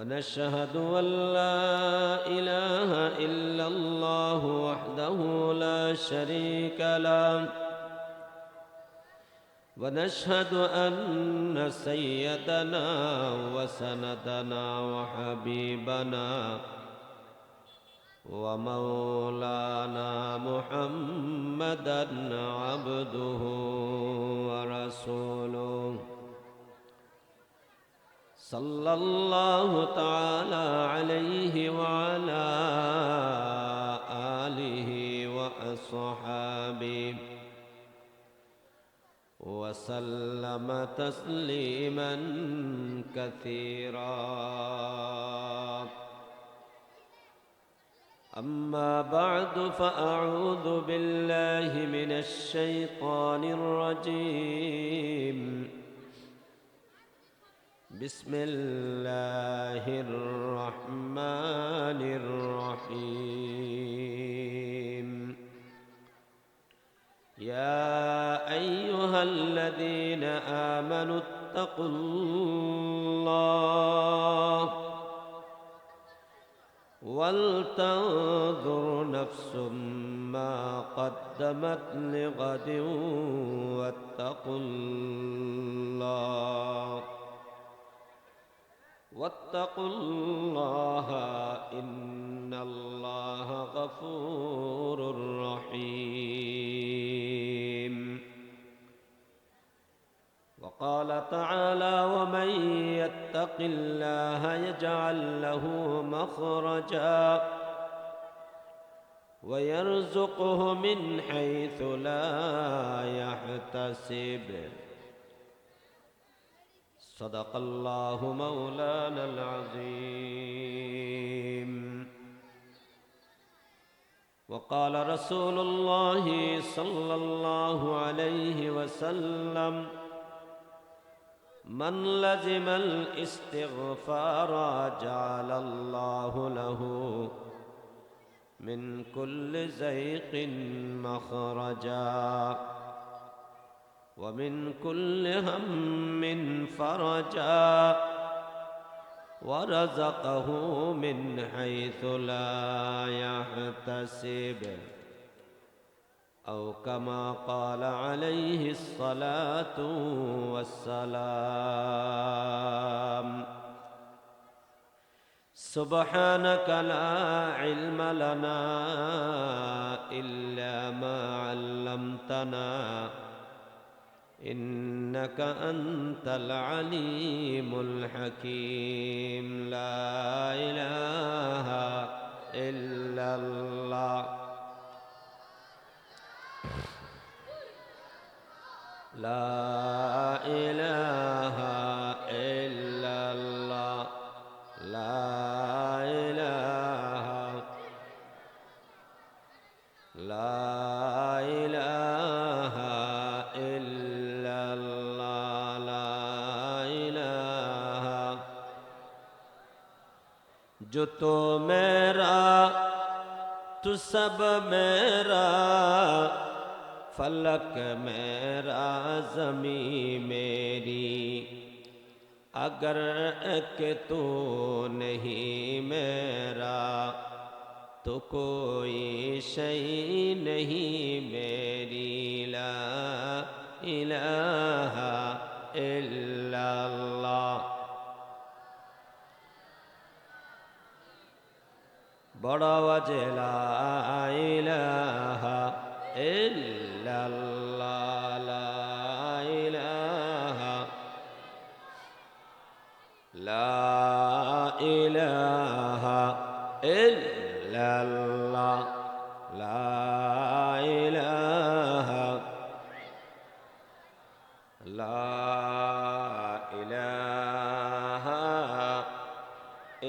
ونشهد أن لا إله إلا الله وحده لا شريك له ونشهد أن سيدنا وسندنا وحبيبنا ومولانا محمدا عبده ورسوله صلى الله تعالى عليه وعلى آله وأصحابه وسلم تسليما كثيرا. أما بعد فأعوذ بالله من الشيطان الرجيم. بسم الله الرحمن الرحيم. يا أيها الذين آمنوا اتقوا الله ولتنظر نفس ما قدمت لغد واتقوا الله إن الله غفور رحيم. وقال تعالى ومن يتق الله يجعل له مخرجا ويرزقه من حيث لا يحتسب. صدق الله مولانا العظيم. وقال رسول الله صلى الله عليه وسلم من لزم الاستغفار جعل الله له من كل زيق مخرجا ومن كل هم فرجا ورزقه من حيث لا يحتسب أو كما قال عليه الصلاة والسلام. سبحانك لا علم لنا إلا ما علمتنا إنك أنت العليم الحكيم. لا إله إلا الله لا إله إلا الله لا إله لا إله إلا الله لا إله. जो तो मेरा तू सब मेरा फलक मेरा ज़मी मेरी अगर कि तू नहीं मेरा तो कोई शई नहीं मेरी. ला इलाहा इल्लल्लाह. बड़ा वजह ला इलाहा इल्लल्लाह ला इलाहा ला इलाहा इल्लल्लाह ला इलाहा ला इलाहा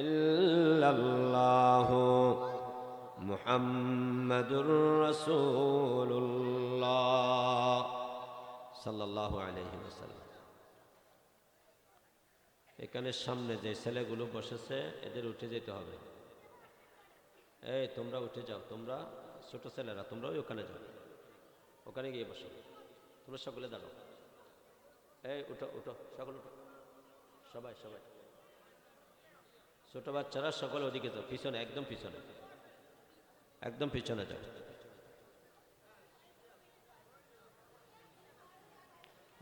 इल्लल्लाह मुहम्मदुर रसूलुल्लाह সাল্লাল্লাহু আলাইহি ওয়াসাল্লাম। এখানে সামনে যে ছেলেগুলো বসেছে এদের উঠে যেতে হবে। এই তোমরা উঠে যাও, তোমরা ছোট ছেলেরা তোমরা ওখানে যাও, ওখানে গিয়ে বসো। তোমরা সকলে দাঁড়াও। এই উঠো উঠো, সকলে উঠো, সবাই সবাই ছোট বাচ্চারা সকলে ওদিকে যাও, পিছনে, একদম পিছনে, একদম পিছনে যাও।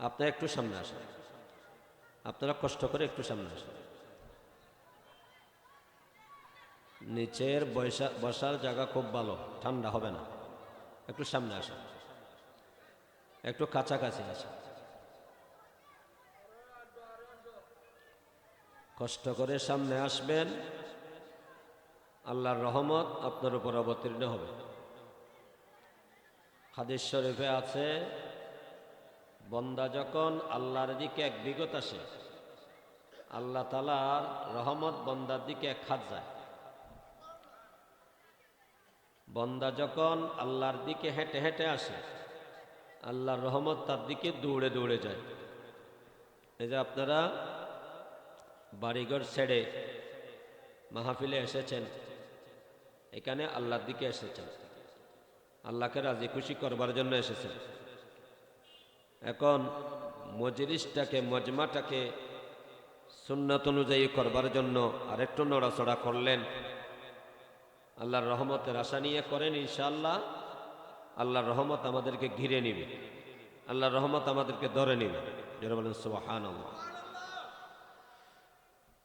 আপনারা একটু সামনে আসেন, আপনারা কষ্ট করে একটু সামনে আসেন। নিচের বসার জায়গা খুব ভালো, ঠান্ডা হবে না। একটু সামনে আসেন, একটু কাছাকাছি আসেন। কষ্ট করে সামনে আসবেন, আল্লাহর রহমত আপনার উপর অবতীর্ণ হবে। হাদিস শরীফে আছে, বন্দা যখন আল্লাহর দিকে এক বিগত আসে, আল্লাহ তাআলার রহমত বন্দার দিকে এক হাত যায়। বন্দা যখন আল্লাহর দিকে হেঁটে হেঁটে আসে, আল্লাহর রহমত তার দিকে দৌড়ে দৌড়ে যায়। এই যে আপনারা বাড়িঘর ছেড়ে মাহফিলে এসেছেন, এখানে আল্লাহর দিকে এসেছেন, আল্লাহকে রাজি খুশি করবার জন্য এসেছেন। এখন মজলিসটাকে, মজমাটাকে সুন্নাত অনুযায়ী করবার জন্য আরেকটু নড়াচড়া করলেন। আল্লাহর রহমতের আশা নিয়ে করেন, ইনশাআল্লাহ আল্লাহর রহমত আমাদেরকে ঘিরে নিবে, আল্লাহর রহমত আমাদেরকে ধরে নিবে। যারা বলেন সুবহানাল্লাহ।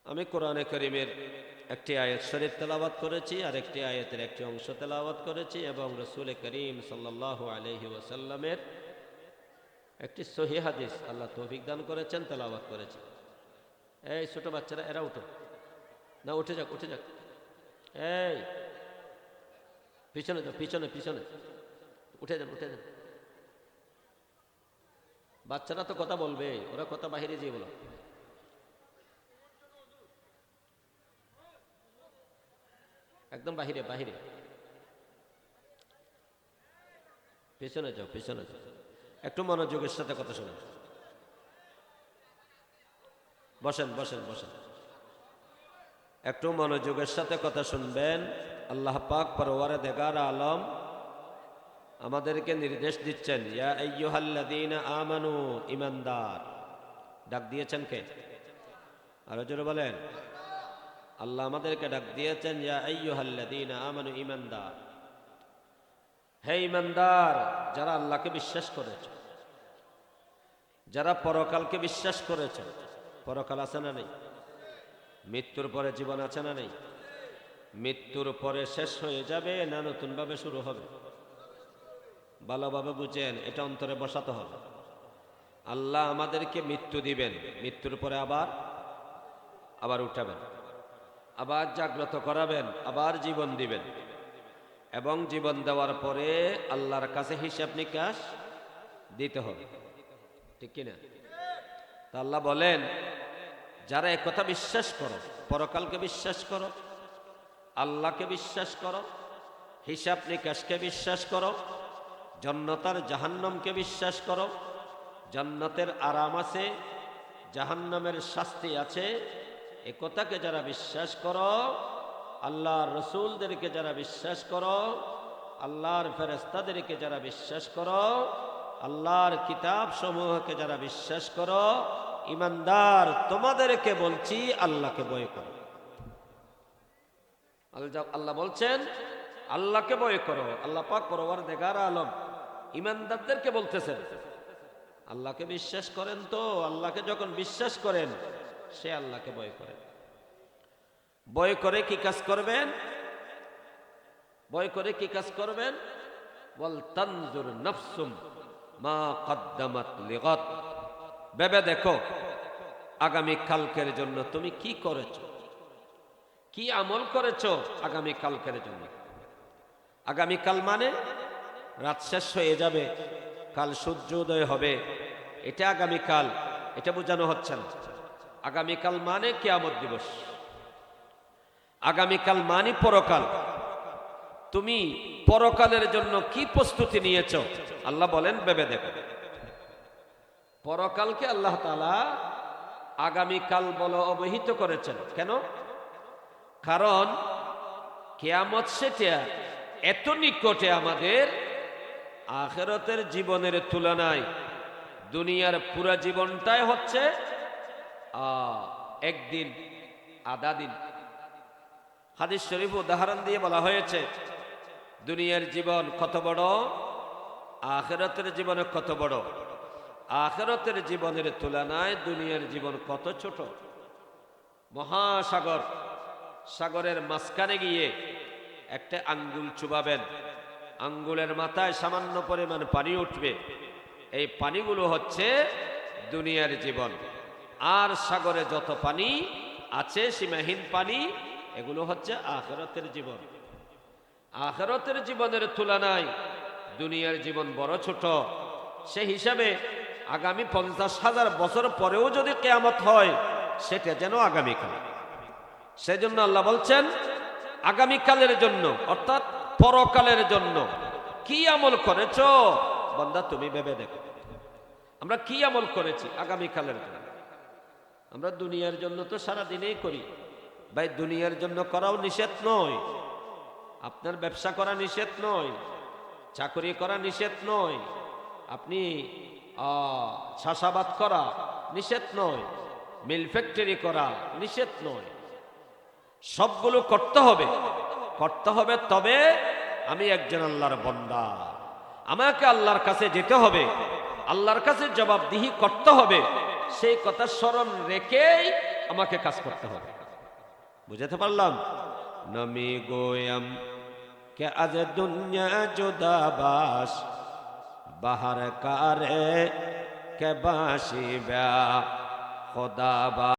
আমি কোরআনে কারীমের একটি আয়াত শরীফ তেলাওয়াত করেছি, আর একটি আয়াতের একটি অংশ তেলাওয়াত করেছি, এবং রাসূল করিম সাল্লাল্লাহু আলাইহি ওয়াসাল্লামের একটি সহিহ হাদিস আল্লাহ তৌফিক দান করেছেন, তেলাওয়াত করেছি। এই ছোট বাচ্চারা, এরা উঠো না, উঠে যাক, উঠে যাক। এই পিছনে যাও, পিছনে পিছনে, উঠে যান, উঠে যান। বাচ্চারা তো কথা বলবে, ওরা কথা বাহিরে যেয়ে বলো। একদম বাহিরে, বাহিরে, পিছনে যাও, পিছনে যাও। একটু মনোযোগের সাথে কথা শোনেন। বসেন, বসেন, বসেন। একটু মনোযোগের সাথে কথা শুনবেন। আল্লাহ পাক পরওয়ারদিগার আলম আমাদেরকে নির্দেশ দিচ্ছেন, ইয়া আইয়ুহাল্লাযীনা আমানু, ঈমানদার। ডাক দিয়েছেন কে? আরো জোরে বলেন। আল্লাহ আমাদেরকে ডাক দিয়েছেন, ইয়া আইয়ুহাল্লাযীনা আমানু, ঈমানদার। হে ঈমানদার, যারা আল্লাহকে বিশ্বাস করেছে, যারা পরকালকে বিশ্বাস করেছে। পরকাল আছে না নেই? মৃত্যুর পরে জীবন আছে না নেই? মৃত্যুর পরে শেষ হয়ে যাবে না নতুনভাবে শুরু হবে? ভালোভাবে বুঝেন, এটা অন্তরে বসাতে হবে। আল্লাহ আমাদেরকে মৃত্যু দিবেন, মৃত্যুর পরে আবার উঠাবেন, আবার জাগ্রত করাবেন, আবার জীবন দিবেন, এবং জীবন দেওয়ার পরে আল্লাহর কাছে হিসাব নিকাশ দিতে হবে, ঠিক কিনা? তা আল্লাহ বলেন, যারা একথা বিশ্বাস করো, পরকালকে বিশ্বাস করো, আল্লাহকে বিশ্বাস করো, হিসাব নিকাশকে বিশ্বাস করো, জান্নাত আর জাহান্নামকে বিশ্বাস করো, জান্নাতের আরাম আছে, জাহান্নামের শাস্তি আছে, একথাকে যারা বিশ্বাস করো, আল্লাহর রসুলদেরকে যারা বিশ্বাস করো, আল্লাহর ফেরেশতাদেরকে যারা বিশ্বাস করো, আল্লাহর কিতাব সমূহকে যারা বিশ্বাস করো, ঈমানদার, তোমাদেরকে বলছি আল্লাহকে ভয় করো। আল্লাহ বলছেন আল্লাহকে ভয় করো। আল্লাহ পাক পরওয়ারদিগার আলম ঈমানদারদেরকে বলতেছেন, আল্লাহকে বিশ্বাস করেন তো, আল্লাহকে যখন বিশ্বাস করেন, সে আল্লাহকে ভয় করেন। ভয় করে কি কাজ করবেন? ভয় করে কি কাজ করবেন? ওয়াল তানজুর নাফসুম মা কদ্দামাত লিগাদ। ভেবে দেখো আগামী কালকের জন্য তুমি কি করেছো, কি আমল করেছো আগামী কালকের জন্য। আগামী কাল মানে রাত শেষ হয়ে যাবে, কাল সূর্য উদয় হবে, এটা আগামী কাল, এটা বোঝানো হচ্ছে না। আগামীকাল মানে কিয়ামত দিবস, আগামীকাল মানে পরকাল। তুমি পরকালের জন্য কি প্রস্তুতি নিয়েছো? আল্লাহ বলেন ভেবে দেখো। পরকালকে আল্লাহ তাআলা আগামীকাল বলে অবহিত করেছেন। কেন? কারণ কিয়ামত সেটা এত নিকটে আমাদের, আখিরাতের জীবনের তুলনায় দুনিয়ার পুরো জীবনটাই হচ্ছে একদিন, আধা দিন, হাদিস শরীফ উদাহরণ দিয়ে বলা হয়েছে দুনিয়ার জীবন কত বড়, আখিরাতের জীবনে কত বড়। আখিরাতের জীবনের তুলনায় দুনিয়ার জীবন কত ছোট। মহাসাগর, সাগরের মাঝখানে গিয়ে একটা আঙ্গুল চুবাবেন, আঙ্গুলের মাথায় সামান্য পরিমাণ পানি উঠবে, এই পানিগুলো হচ্ছে দুনিয়ার জীবন। আর সাগরে যত পানি আছে, সীমাহীন পানি, এগুলো হচ্ছে আখিরাতের জীবন। আখিরাতের জীবনের তুলনায় দুনিয়ার জীবন বড় ছোট। সেই হিসাবে আগামী 50,000 বছর পরেও যদি কিয়ামত হয়, সেটা যেন আগামীকাল। সেজন্য আল্লাহ বলছেন আগামীকালের জন্য, অর্থাৎ পরকালের জন্য কি আমল করেছ বান্দা, তুমি ভেবে দেখো আমরা কি আমল করেছি আগামীকালের জন্য। আমরা দুনিয়ার জন্য তো সারা দিনেই করি ভাই, দুনিয়ার জন্য করাও নিষেধ নয়, আপনার ব্যবসা করা নিষেধ নয়, চাকরি করা নিষেধ নয়, আপনি চাষাবাদ করা নিষেধ নয়, মিল ফ্যাক্টরি করা নিষেধ নয়, সবগুলো করতে হবে, করতে হবে। তবে আমি একজন আল্লাহর বান্দা, আমাকে আল্লাহর কাছে যেতে হবে, আল্লাহর কাছে জবাবদিহি করতে হবে, সেই কথা স্মরণ রেখেই আমাকে কাজ করতে হবে। বুঝাতে পারলাম? নমি গোয়াম কে আজ দুনিয়া জুদাবাস বাহার কারে কে বাসি ব্যা খোদা।